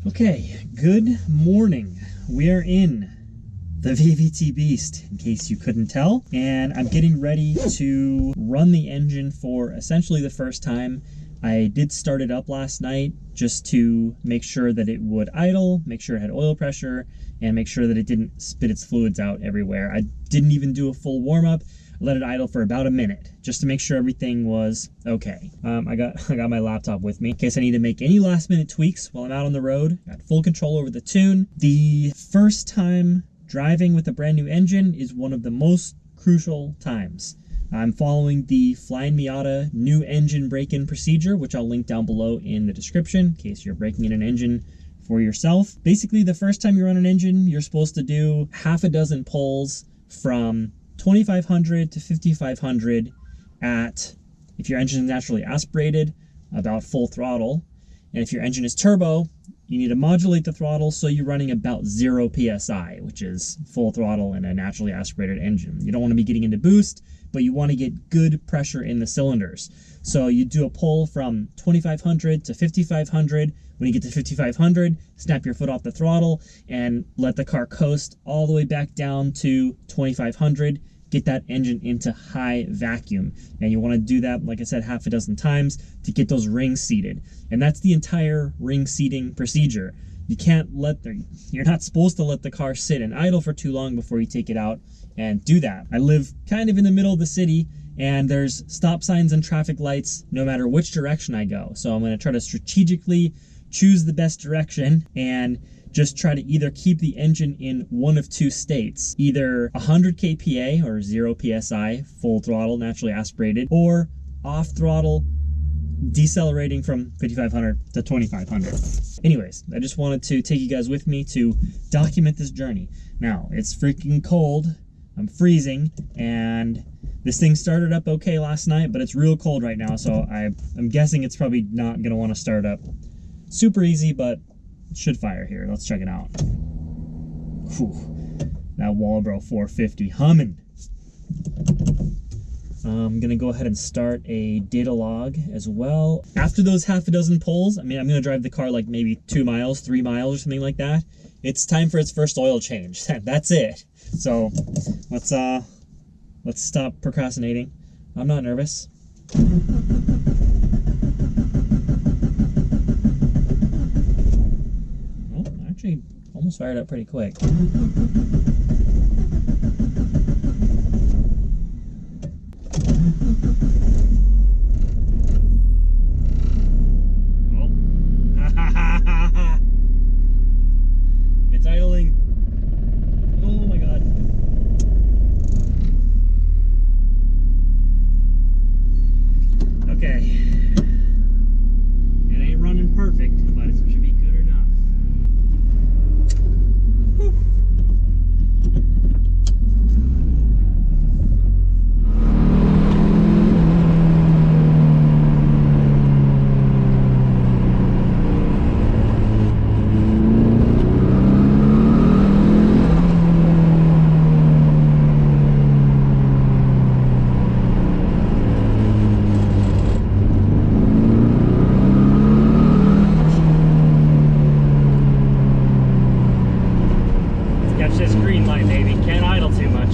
Okay, good morning. We are in the VVT Beast, in case you couldn't tell, and I'm getting ready to run the engine for essentially the first time. I did start it up last night just to make sure that it would idle, make sure it had oil pressure, and make sure that it didn't spit its fluids out everywhere. I didn't even do a full warm-up. I let it idle for about a minute just to make sure everything was okay. I got my laptop with me in case I need to make any last-minute tweaks while I'm out on the road. Got full control over the tune. The first time driving with a brand new engine is one of the most crucial times. I'm following the Flyin Miata new engine break-in procedure, which I'll link down below in the description in case you're breaking in an engine for yourself. Basically, the first time you run an engine, you're supposed to do half a dozen pulls from 2500 to 5500 at, if your engine is naturally aspirated, about full throttle. And if your engine is turbo, you need to modulate the throttle so you're running about 0 PSI, which is full throttle in a naturally aspirated engine. You don't want to be getting into boost, but you want to get good pressure in the cylinders. So you do a pull from 2500 to 5500. When you get to 5500, snap your foot off the throttle and let the car coast all the way back down to 2500. Get that engine into high vacuum. And you want to do that, like I said, half a dozen times to get those rings seated. And that's the entire ring seating procedure. You can't you're not supposed to let the car sit and idle for too long before you take it out and do that. I live kind of in the middle of the city, and there's stop signs and traffic lights no matter which direction I go. So I'm going to try to strategically choose the best direction and just try to either keep the engine in one of two states, either 100 kPa or 0 PSI, full throttle, naturally aspirated, or off throttle, decelerating from 5500 to 2500. Anyways, I just wanted to take you guys with me to document this journey. Now, it's freaking cold. I'm freezing, and this thing started up okay last night, but it's real cold right now, so I'm guessing it's probably not going to want to start up super easy, but it should fire here. Let's check it out. Whew. That Walbro 450 humming. I'm going to go ahead and start a data log as well. After those half a dozen pulls, I'm going to drive the car like maybe 2 miles, 3 miles or something like that. It's time for its first oil change. That's it. So let's stop procrastinating. I'm not nervous. Oh, actually almost fired up pretty quick. It's idling. Oh my god. Okay. It ain't running perfect, but it should be good enough. Whew. This green light, baby. Can't idle too much.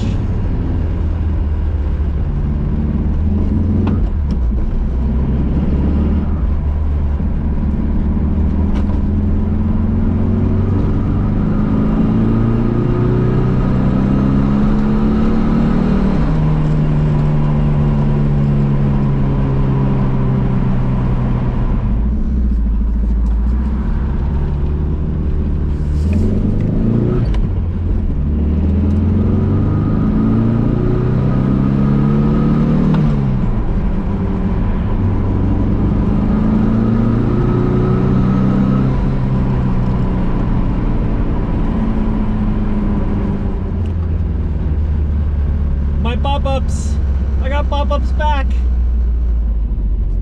Pop-ups. I got pop-ups back.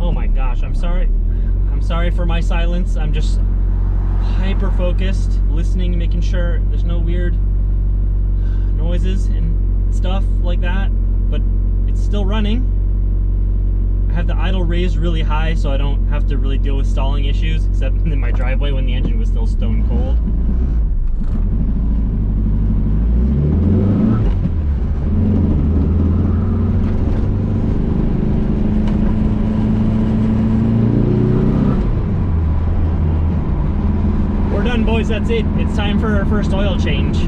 Oh my gosh, I'm sorry. I'm sorry for my silence. I'm just hyper focused, listening, making sure there's no weird noises and stuff like that, but it's still running. I have the idle raised really high so I don't have to really deal with stalling issues, except in my driveway when the engine was still stone cold. done, boys. That's it. It's time for our first oil change.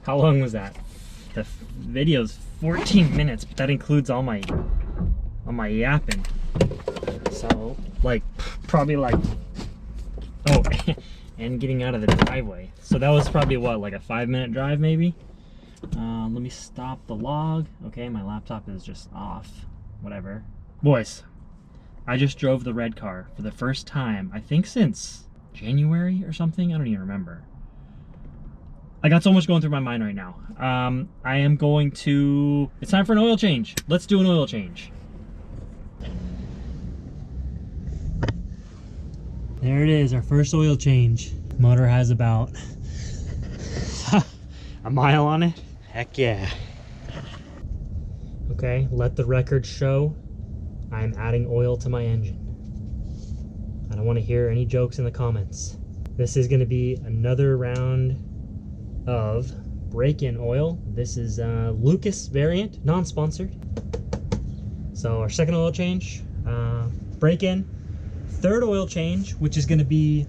How long was that? The video's 14 minutes, but that includes all my yapping. So, like, probably like, oh, and getting out of the driveway. So that was probably what, like a 5-minute drive maybe? Let me stop the log. Okay, my laptop is just off. Whatever. Boys, I just drove the red car for the first time, I think since January or something. I don't even remember. I got so much going through my mind right now. I am going to... It's time for an oil change. Let's do an oil change. There it is, our first oil change. Motor has about a mile on it. Heck yeah. Okay, let the record show I'm adding oil to my engine. I don't want to hear any jokes in the comments. This is going to be another round of break-in oil. This is Lucas variant, non-sponsored. So our second oil change, break-in. Third oil change, which is going to be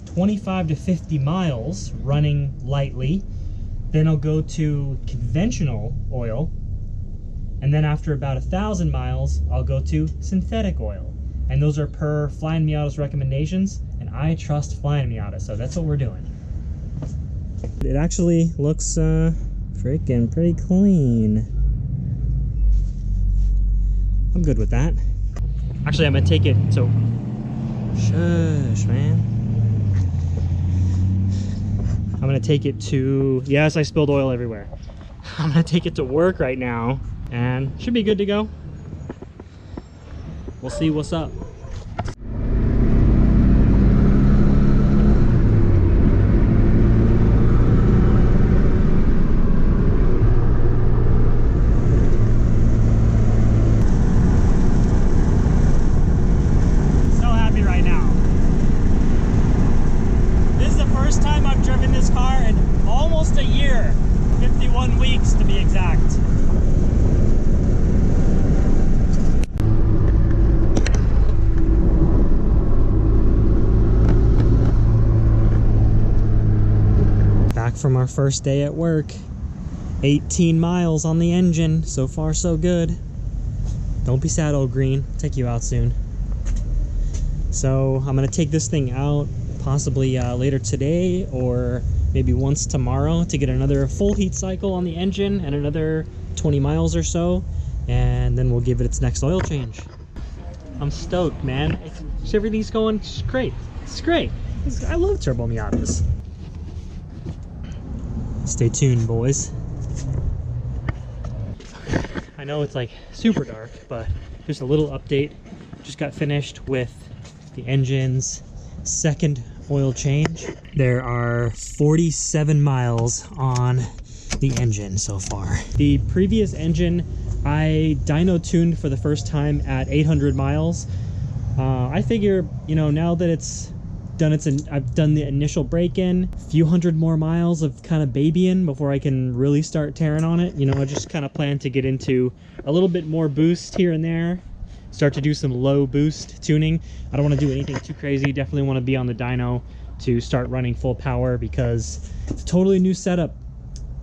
25 to 50 miles running lightly. Then I'll go to conventional oil, and then after about 1,000 miles I'll go to synthetic oil, and those are per Flyin Miata's recommendations, and I trust Flyin Miata, so that's what we're doing. It actually looks freaking pretty clean. I'm good with that. Actually, I'm gonna take it, so shush, man. I'm gonna take it to, yes, I spilled oil everywhere. I'm gonna take it to work right now and should be good to go. We'll see what's up. Almost a year, 51 weeks to be exact. Back from our first day at work. 18 miles on the engine. So far, so good. Don't be sad, old green. I'll take you out soon. So I'm gonna take this thing out possibly later today or maybe once tomorrow to get another full heat cycle on the engine and another 20 miles or so, and then we'll give it its next oil change. I'm stoked, man. Everything's going great. It's great. I love turbo Miatas. Stay tuned, boys. I know it's like super dark, but just a little update. Just got finished with the engine's second oil change. There are 47 miles on the engine so far. The previous engine I dyno tuned for the first time at 800 miles. I figure, you know, now that it's done I've done the initial break-in, a few hundred more miles of kind of babying before I can really start tearing on it. You know, I just kind of plan to get into a little bit more boost here and there. Start to do some low boost tuning. I don't want to do anything too crazy. Definitely want to be on the dyno to start running full power because it's a totally new setup.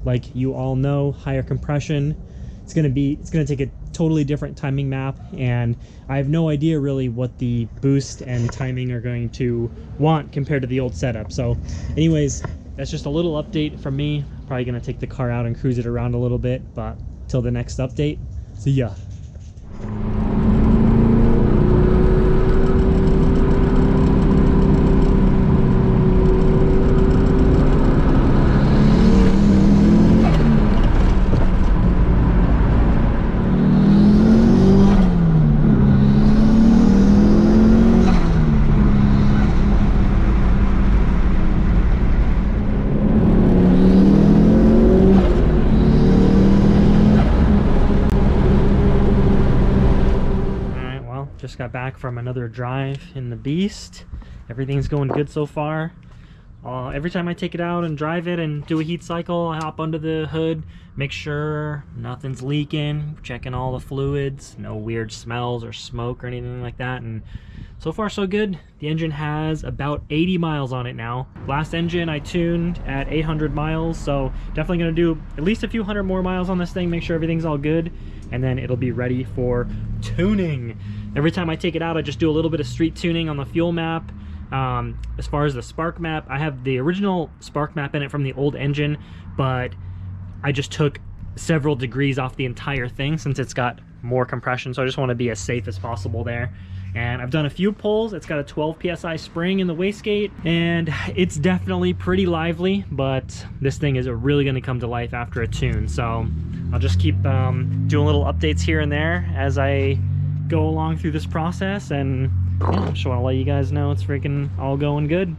Like you all know, higher compression. It's gonna take a totally different timing map, and I have no idea really what the boost and timing are going to want compared to the old setup. So anyways, that's just a little update from me. Probably gonna take the car out and cruise it around a little bit, but till the next update, see ya. Just got back from another drive in the Beast. Everything's going good so far. every time I take it out and drive it and do a heat cycle, I hop under the hood, make sure nothing's leaking, checking all the fluids, no weird smells or smoke or anything like that. And so far so good. The engine has about 80 miles on it now. Last engine I tuned at 800 miles, so definitely gonna do at least a few hundred more miles on this thing, make sure everything's all good, and then it'll be ready for tuning. Every time I take it out, I just do a little bit of street tuning on the fuel map. As far as the spark map, I have the original spark map in it from the old engine, but I just took several degrees off the entire thing since it's got more compression, so I just want to be as safe as possible there. And I've done a few pulls. It's got a 12 psi spring in the wastegate, and it's definitely pretty lively, but this thing is really going to come to life after a tune. So I'll just keep doing little updates here and there as I go along through this process, and yeah, I just want to let you guys know it's freaking all going good.